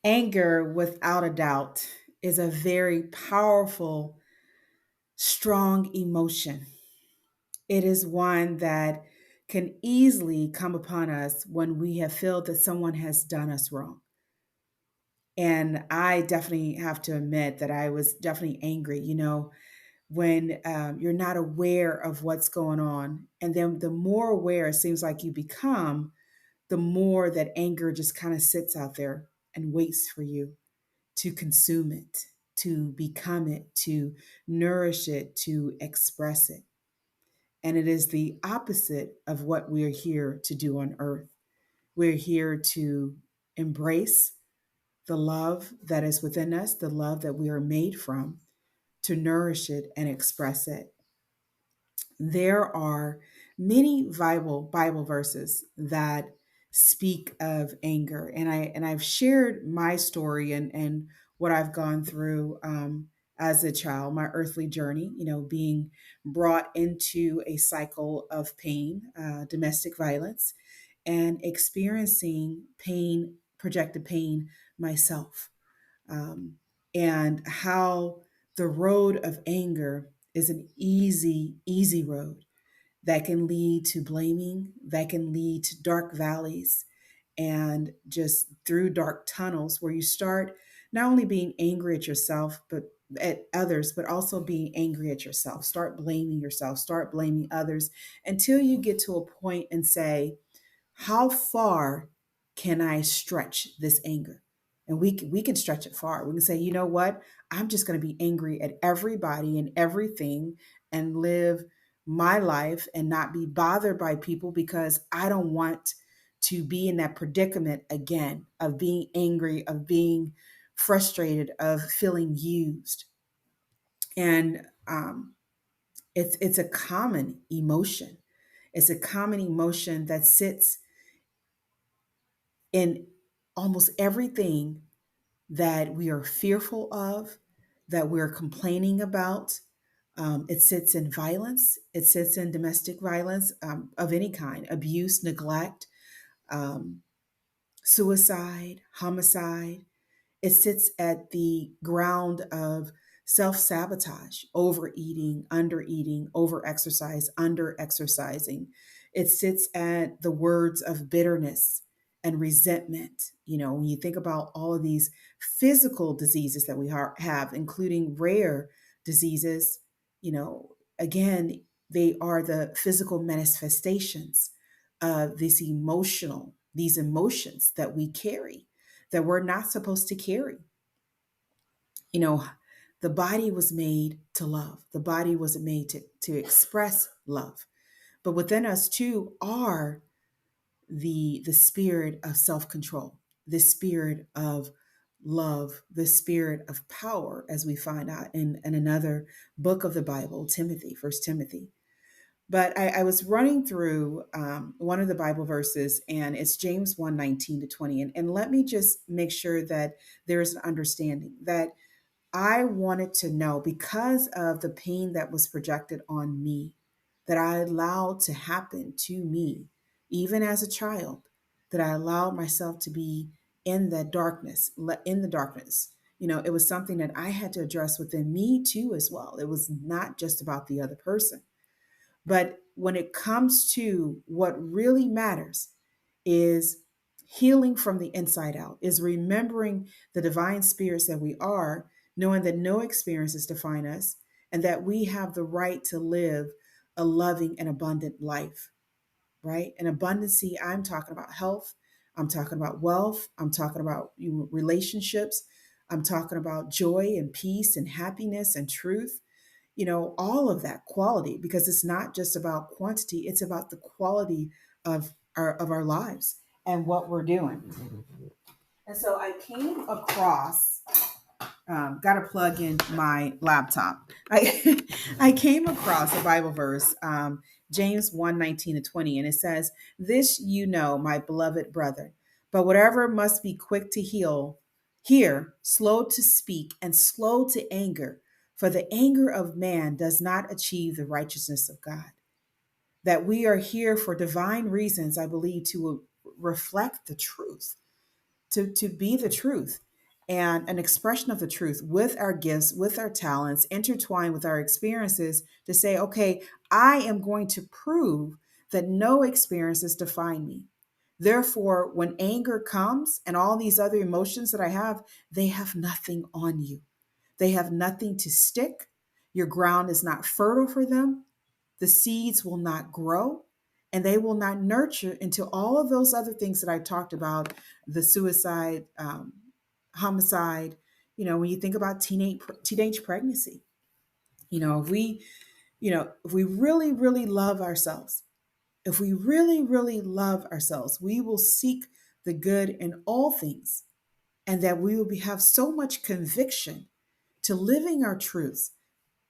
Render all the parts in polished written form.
Anger, without a doubt, is a very powerful, strong emotion. It is one that can easily come upon us when we have felt that someone has done us wrong. And I definitely have to admit that I was definitely angry, when you're not aware of what's going on. And then the more aware it seems like you become, the more that anger just kind of sits out there and waits for you to consume it, to become it, to nourish it, to express it. And it is the opposite of what we're here to do on earth. We're here to embrace the love that is within us, the love that we are made from, to nourish it and express it. There are many Bible verses that speak of anger, and I've shared my story and what I've gone through as a child, my earthly journey. Being brought into a cycle of pain, domestic violence, and experiencing pain, projected pain myself, and how the road of anger is an easy road that can lead to blaming, that can lead to dark valleys, and just through dark tunnels where you start not only being angry at yourself, but at others, but also being angry at yourself. Start blaming yourself, start blaming others until you get to a point and say, how far can I stretch this anger? And we can stretch it far. We can say, you know what? I'm just going to be angry at everybody and everything and live my life and not be bothered by people because I don't want to be in that predicament again of being angry, of being frustrated, of feeling used. And it's a common emotion. It's a common emotion that sits in almost everything that we are fearful of, that we're complaining about. It sits in violence, it sits in domestic violence of any kind, abuse, neglect, um, suicide, homicide. It sits at the ground of self sabotage, overeating, undereating, overexercise, underexercising. It sits at the words of bitterness and resentment. When you think about all of these physical diseases that we have, including rare diseases, again, they are the physical manifestations of these emotions that we carry that we're not supposed to carry. You know, the body was made to love. The body was made to express love. But within us too are the spirit of self-control, the spirit of love, the spirit of power, as we find out in another book of the Bible, Timothy, First Timothy. But I was running through one of the Bible verses, and it's James 1:19-20. And let me just make sure that there is an understanding that I wanted to know, because of the pain that was projected on me, that I allowed to happen to me, even as a child, that I allowed myself to be in that darkness, in the darkness. It was something that I had to address within me too, as well. It was not just about the other person. But when it comes to what really matters is healing from the inside out, is remembering the divine spirits that we are, knowing that no experiences define us, and that we have the right to live a loving and abundant life, right? And abundancy, I'm talking about health, I'm talking about wealth, I'm talking about relationships, I'm talking about joy and peace and happiness and truth, all of that quality, because it's not just about quantity, it's about the quality of our lives and what we're doing. And so I came across, got to plug in my laptop. I came across a Bible verse, James 1:19-20, and it says, "This my beloved brother, but whatever must be quick to hear, slow to speak, and slow to anger, for the anger of man does not achieve the righteousness of God." That we are here for divine reasons, I believe, to reflect the truth, to be the truth. and an expression of the truth with our gifts, with our talents, intertwined with our experiences to say, okay, I am going to prove that no experiences define me. Therefore, when anger comes and all these other emotions that I have, they have nothing on you. They have nothing to stick. Your ground is not fertile for them. The seeds will not grow and they will not nurture into all of those other things that I talked about, the suicide, homicide. When you think about teenage pregnancy, if we really, really love ourselves, if we really, really love ourselves, we will seek the good in all things, and that we will have so much conviction to living our truths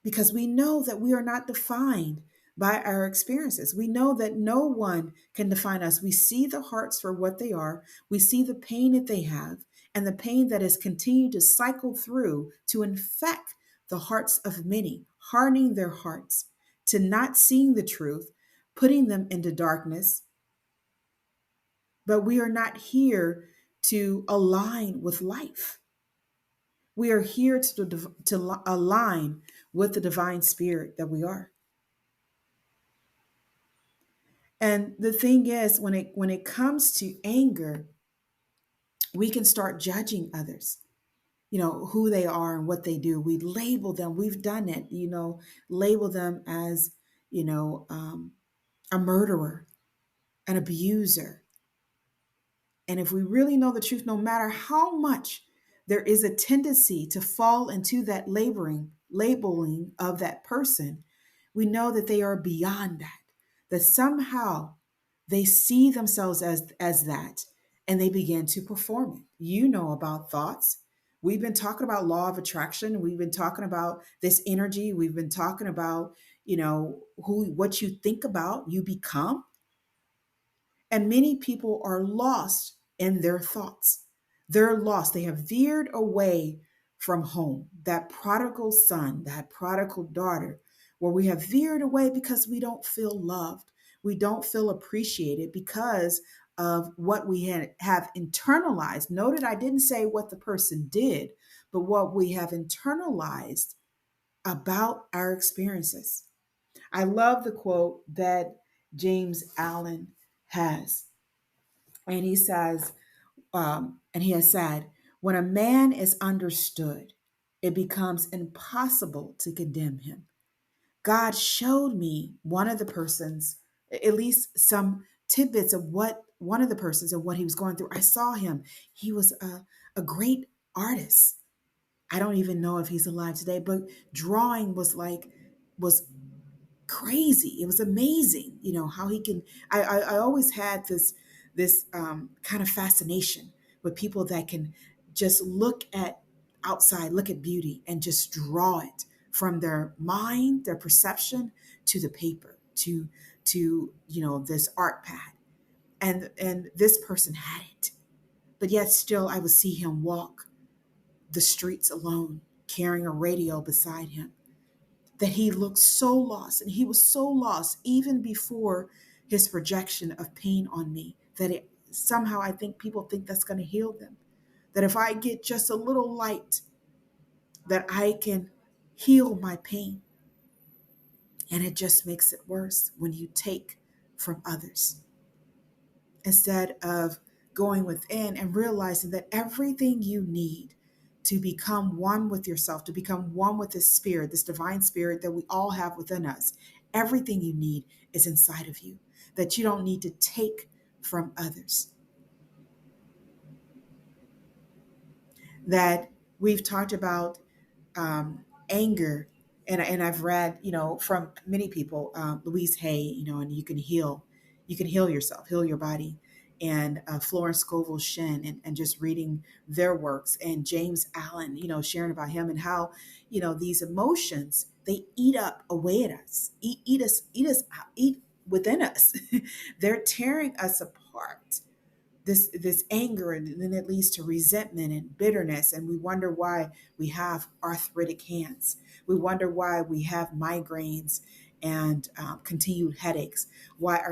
because we know that we are not defined by our experiences. We know that no one can define us. We see the hearts for what they are, we see the pain that they have, and the pain that has continued to cycle through to infect the hearts of many, hardening their hearts to not seeing the truth, putting them into darkness. But we are not here to align with life. We are here to align with the divine spirit that we are. And the thing is, when it comes to anger, we can start judging others, who they are and what they do. We label them. We've done it, label them as, you know, um, a murderer, an abuser. And if we really know the truth, no matter how much there is a tendency to fall into that labeling of that person, we know that they are beyond that, that somehow they see themselves as that and they begin to perform it. You know about thoughts. We've been talking about law of attraction. We've been talking about this energy. We've been talking about, what you think about, you become. And many people are lost in their thoughts. They're lost. They have veered away from home. That prodigal son, that prodigal daughter, where we have veered away because we don't feel loved. We don't feel appreciated because of what we have internalized. Noted, I didn't say what the person did, but what we have internalized about our experiences. I love the quote that James Allen has. And he says, and he has said, when a man is understood, it becomes impossible to condemn him. God showed me one of the persons, at least some tidbits of what one of the persons and what he was going through. I saw him. He was a great artist. I don't even know if he's alive today, but drawing was crazy. It was amazing, how he can. I always had this kind of fascination with people that can just look at outside, look at beauty, and just draw it from their mind, their perception to the paper, to this art pad, and this person had it, but yet still I would see him walk the streets alone, carrying a radio beside him, that he looked so lost and he was so lost even before his projection of pain on me that it somehow I think people think that's going to heal them, that if I get just a little light that I can heal my pain. And it just makes it worse when you take from others instead of going within and realizing that everything you need to become one with yourself, to become one with this spirit, this divine spirit that we all have within us, everything you need is inside of you, that you don't need to take from others. That we've talked about anger, and I've read, from many people, Louise Hay, and you can heal yourself, heal your body, and Florence Scovel Shinn, and just reading their works, and James Allen, sharing about him and how, these emotions, they eat up away at us, eat within us. They're tearing us apart, this anger, and then it leads to resentment and bitterness, and we wonder why we have arthritic hands. We wonder why we have migraines and continued headaches, why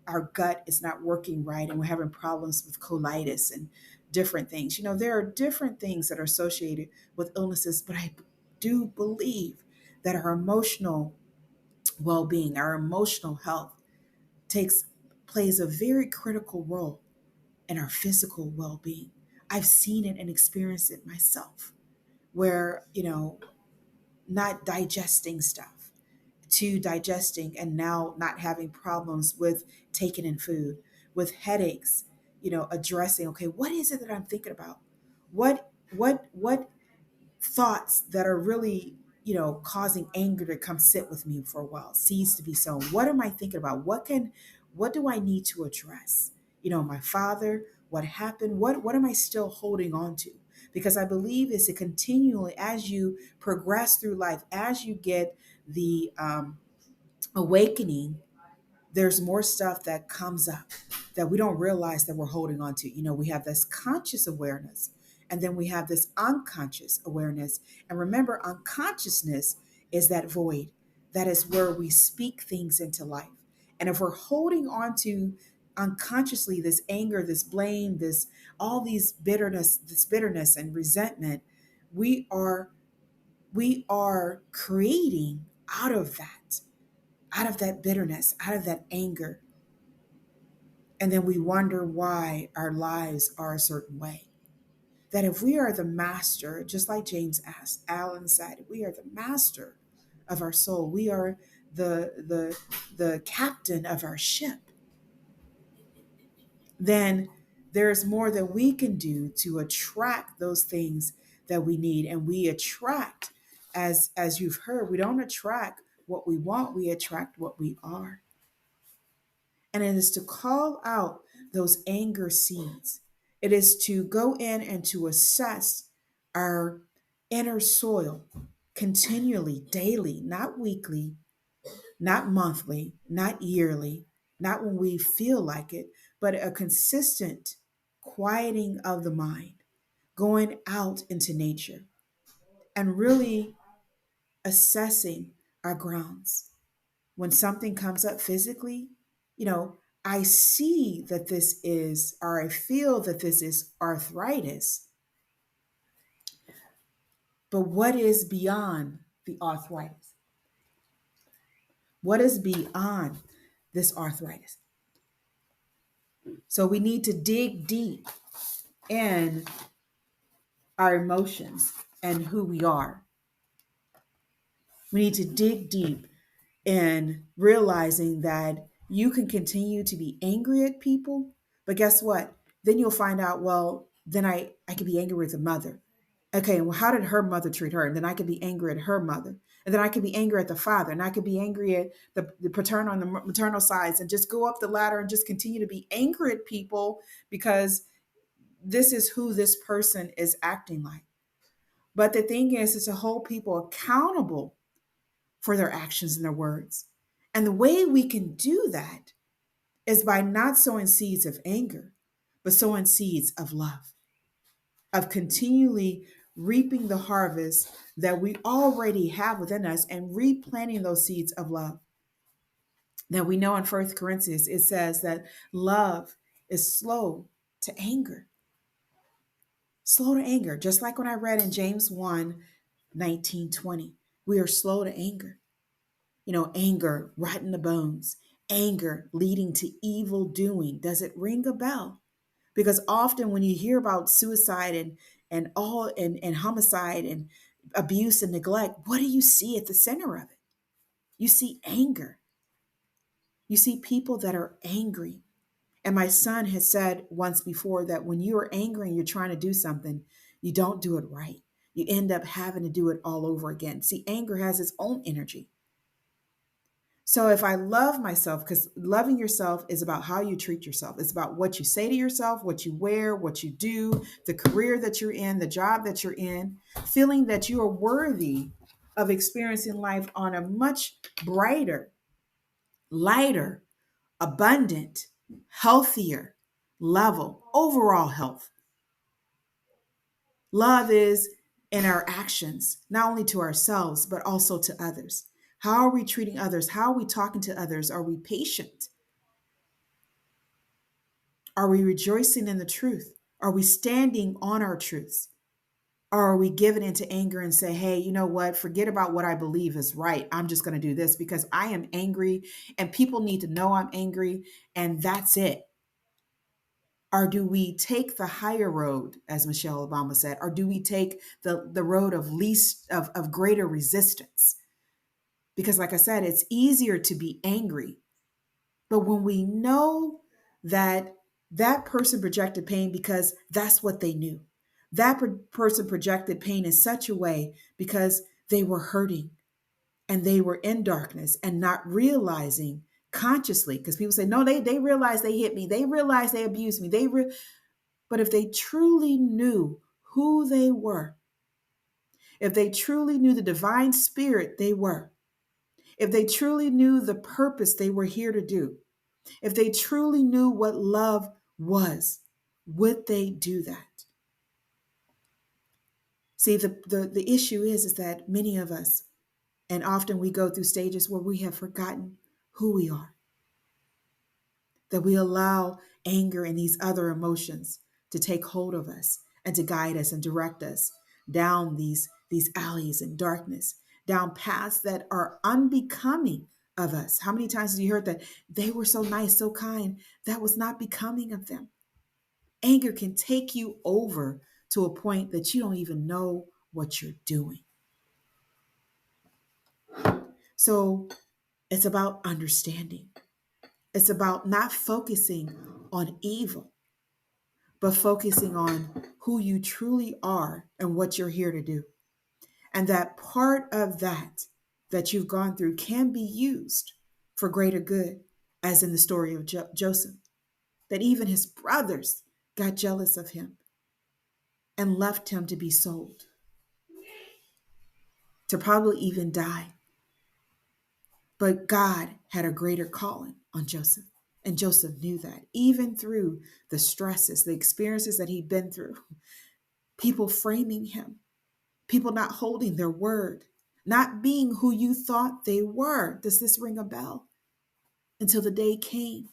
our gut is not working right, and we're having problems with colitis and different things. There are different things that are associated with illnesses, but I do believe that our emotional well-being, our emotional health takes plays a very critical role in our physical well-being. I've seen it and experienced it myself, where, not digesting stuff to digesting and now not having problems with taking in food, with headaches, addressing, okay, what is it that I'm thinking about? What thoughts that are really, causing anger to come sit with me for a while, seeds to be sown. What am I thinking about? What do I need to address? My father, what happened? What am I still holding on to? Because I believe it's a continually, as you progress through life, as you get the awakening, there's more stuff that comes up that we don't realize that we're holding on to. We have this conscious awareness, and then we have this unconscious awareness. And remember, unconsciousness is that void. That is where we speak things into life. And if we're holding on to unconsciously this anger, this blame, this bitterness and resentment, we are we are creating out of that bitterness, out of that anger, and then we wonder why our lives are a certain way. That if we are the master, just like James asked, Alan said, we are the master of our soul. We are the captain of our ship. Then there's more that we can do to attract those things that we need. And we attract, as you've heard, we don't attract what we want, we attract what we are. And it is to call out those anger seeds. It is to go in and to assess our inner soil continually, daily, not weekly, not monthly, not yearly, not when we feel like it, but a consistent quieting of the mind, going out into nature and really assessing our grounds. When something comes up physically, you know, I see that this is, or I feel that this is arthritis, but what is beyond the arthritis? What is beyond this arthritis? So we need to dig deep in our emotions and who we are. We need to dig deep in realizing that you can continue to be angry at people, but guess what? Then you'll find out, well, then I could be angry with the mother. Okay, well, how did her mother treat her? And then I could be angry at her mother. And then I could be angry at the father. And I could be angry at the paternal and the maternal sides and just go up the ladder and just continue to be angry at people because this is who this person is acting like. But the thing is to hold people accountable for their actions and their words. And the way we can do that is by not sowing seeds of anger, but sowing seeds of love, of continually reaping the harvest that we already have within us and replanting those seeds of love. Now we know in First Corinthians it says that love is slow to anger. Slow to anger, just like when I read in James 1, 19, 20. We are slow to anger. Anger, rotten the bones, anger leading to evil doing. Does it ring a bell? Because often when you hear about suicide and homicide and abuse and neglect, what do you see at the center of it? You see anger. You see people that are angry. And my son has said once before that when you are angry and you're trying to do something, you don't do it right. You end up having to do it all over again. See, anger has its own energy. So if I love myself, because loving yourself is about how you treat yourself. It's about what you say to yourself, what you wear, what you do, the career that you're in, the job that you're in, feeling that you are worthy of experiencing life on a much brighter, lighter, abundant, healthier level, overall health. Love is in our actions, not only to ourselves, but also to others. How are we treating others? How are we talking to others? Are we patient? Are we rejoicing in the truth? Are we standing on our truths? Or are we giving into anger and say, hey, you know what? Forget about what I believe is right. I'm just going to do this because I am angry and people need to know I'm angry and that's it. Or do we take the higher road, as Michelle Obama said, or do we take the road of least of greater resistance? Because like I said, it's easier to be angry. But when we know that that person projected pain because that's what they knew, that person projected pain in such a way because they were hurting and they were in darkness and not realizing consciously, because people say, no, they realize they hit me. They realize they abused me. But if they truly knew who they were, if they truly knew the divine spirit they were, if they truly knew the purpose they were here to do, if they truly knew what love was, would they do that? See, the issue is that many of us, and often we go through stages where we have forgotten who we are, that we allow anger and these other emotions to take hold of us and to guide us and direct us down these alleys in darkness, down paths that are unbecoming of us. How many times have you heard that they were so nice, so kind? That was not becoming of them. Anger can take you over to a point that you don't even know what you're doing. So it's about understanding. It's about not focusing on evil, but focusing on who you truly are and what you're here to do. And that part of that you've gone through can be used for greater good, as in the story of Joseph, that even his brothers got jealous of him and left him to be sold, to probably even die. But God had a greater calling on Joseph. And Joseph knew that, even through the stresses, the experiences that he'd been through, people framing him, people not holding their word, not being who you thought they were. Does this ring a bell? Until the day came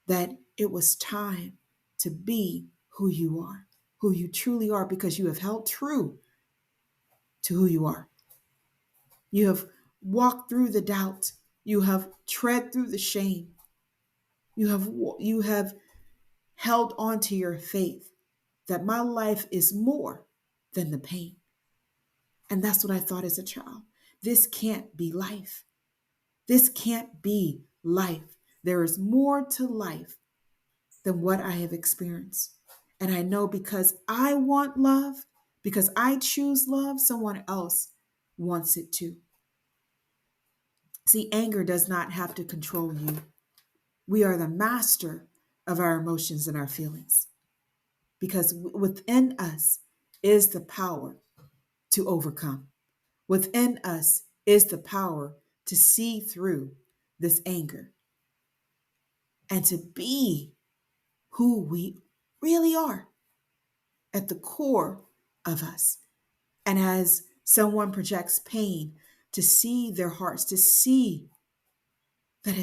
that it was time to be who you are, who you truly are, because you have held true to who you are. You have walked through the doubt. You have tread through the shame. You have held on to your faith that my life is more than the pain. And that's what I thought as a child. This can't be life. This can't be life. There is more to life than what I have experienced. And I know because I want love, because I choose love, someone else wants it too. See, anger does not have to control you. We are the master of our emotions and our feelings, because within us is the power to overcome. Within us is the power to see through this anger and to be who we really are at the core of us. And as someone projects pain, to see their hearts, to see that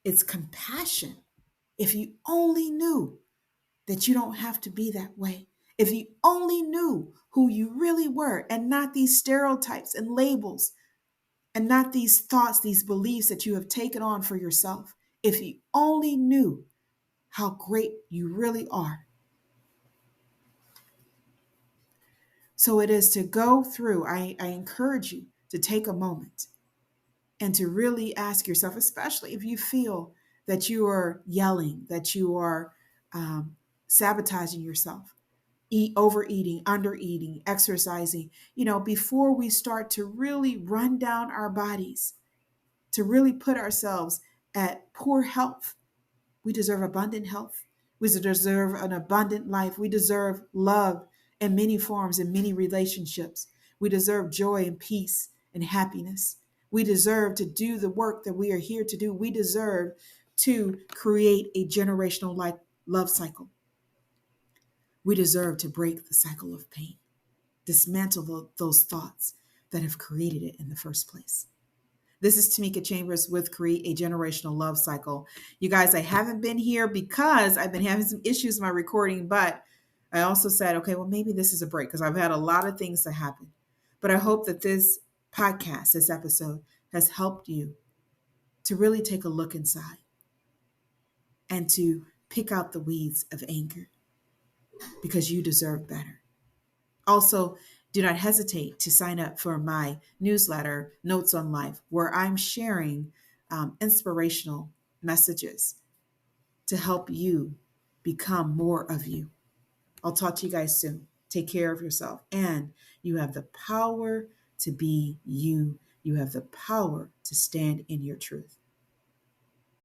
it's compassion. If you only knew that you don't have to be that way. If you only knew who you really were and not these stereotypes and labels and not these thoughts, these beliefs that you have taken on for yourself. If you only knew how great you really are. So it is to go through, I encourage you to take a moment and to really ask yourself, especially if you feel that you are yelling, that you are sabotaging yourself, overeating, undereating, exercising, before we start to really run down our bodies, to really put ourselves at poor health. We deserve abundant health. We deserve an abundant life. We deserve love in many forms, in many relationships. We deserve joy and peace and happiness. We deserve to do the work that we are here to do. We deserve to create a generational love cycle. We deserve to break the cycle of pain, dismantle those thoughts that have created it in the first place. This is Tamika Chambers with Create a Generational Love Cycle. You guys, I haven't been here because I've been having some issues with my recording, but I also said, okay, well, maybe this is a break because I've had a lot of things that happen. But I hope that this podcast, this episode, has helped you to really take a look inside and to pick out the weeds of anger because you deserve better. Also, do not hesitate to sign up for my newsletter, Notes on Life, where I'm sharing inspirational messages to help you become more of you. I'll talk to you guys soon. Take care of yourself. And you have the power to be you. You have the power to stand in your truth.